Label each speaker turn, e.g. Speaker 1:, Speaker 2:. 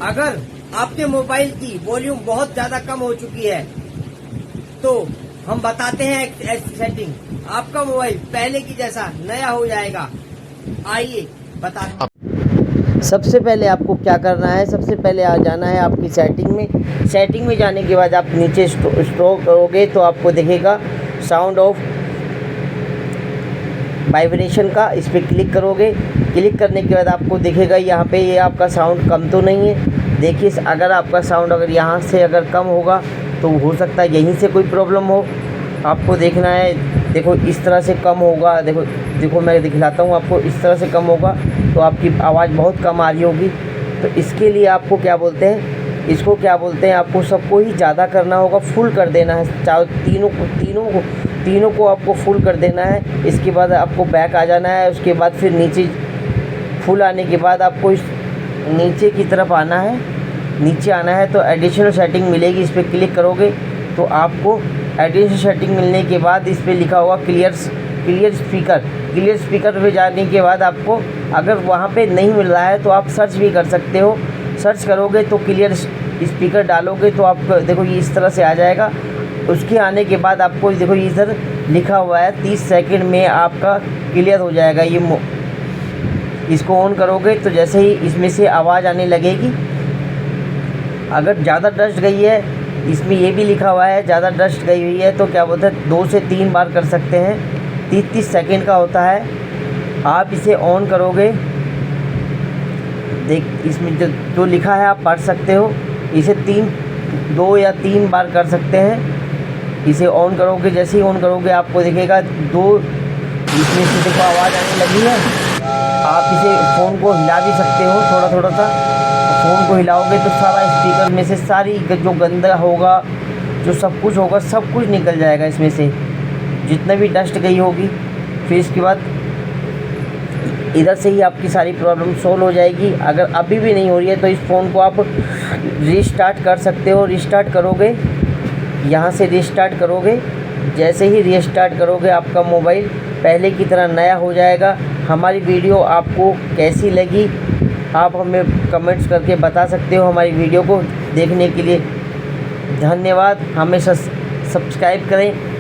Speaker 1: अगर आपके मोबाइल की वॉल्यूम बहुत ज्यादा कम हो चुकी है तो हम बताते हैं एक ऐसी सेटिंग, आपका मोबाइल पहले की जैसा नया हो जाएगा। आइए बताते। सबसे पहले आपको क्या करना है, सबसे पहले आ जाना है आपकी सेटिंग में। सेटिंग में जाने के बाद आप नीचे स्क्रॉल करोगे तो आपको दिखेगा साउंड ऑफ वाइब्रेशन का, इस पर क्लिक करोगे। क्लिक करने के बाद आपको दिखेगा यहाँ पे ये आपका साउंड कम तो नहीं है। देखिए अगर आपका साउंड अगर यहाँ से अगर कम होगा तो हो सकता है यहीं से कोई प्रॉब्लम हो। आपको देखना है, देखो इस तरह से कम होगा। देखो मैं दिखलाता हूँ आपको, इस तरह से कम होगा तो आपकी आवाज़ बहुत कम आ रही होगी। तो इसके लिए आपको क्या बोलते हैं, इसको क्या बोलते हैं, आपको सबको ही ज़्यादा करना होगा, फुल कर देना है। चाहे तीनों को आपको फुल कर देना है। इसके बाद आपको बैक आ जाना है। उसके बाद फिर नीचे फुल आने के बाद आपको इस नीचे की तरफ आना है, नीचे आना है तो एडिशनल सेटिंग मिलेगी। इस पर क्लिक करोगे तो आपको एडिशनल सेटिंग मिलने के बाद इस पर लिखा होगा क्लियर स्पीकर पे जाने के बाद आपको अगर वहाँ पे नहीं मिल रहा है तो आप सर्च भी कर सकते हो। सर्च करोगे तो क्लियर स्पीकर डालोगे तो आप देखो ये इस तरह से आ जाएगा। उसके आने के बाद आपको देखो इधर लिखा हुआ है 30 सेकंड में आपका क्लियर हो जाएगा। ये इसको ऑन करोगे तो जैसे ही इसमें से आवाज़ आने लगेगी। अगर ज़्यादा डस्ट गई है, इसमें ये भी लिखा हुआ है ज़्यादा डस्ट गई हुई है तो क्या बोलते हैं 2 से 3 बार कर सकते हैं। 30 सेकंड का होता है। आप इसे ऑन करोगे, देख इसमें जो लिखा है आप पढ़ सकते हो। इसे 2 या 3 बार कर सकते हैं। इसे ऑन करोगे, जैसे ही ऑन करोगे आपको दिखेगा 2 इसमें से देखो आवाज़ आने लगी है। आप इसे फ़ोन को हिला भी सकते हो थोड़ा सा। फ़ोन को हिलाओगे तो सारा स्पीकर में से सारी जो गंदा होगा, जो सब कुछ होगा, सब कुछ निकल जाएगा इसमें से, जितना भी डस्ट गई होगी। फिर इसके बाद इधर से ही आपकी सारी प्रॉब्लम सॉल्व हो जाएगी। अगर अभी भी नहीं हो रही है तो इस फ़ोन को आप रीस्टार्ट कर सकते हो। रीस्टार्ट करोगे, यहाँ से रीस्टार्ट करोगे, जैसे ही रीस्टार्ट करोगे आपका मोबाइल पहले की तरह नया हो जाएगा। हमारी वीडियो आपको कैसी लगी आप हमें कमेंट्स करके बता सकते हो। हमारी वीडियो को देखने के लिए धन्यवाद। हमें सब्सक्राइब करें।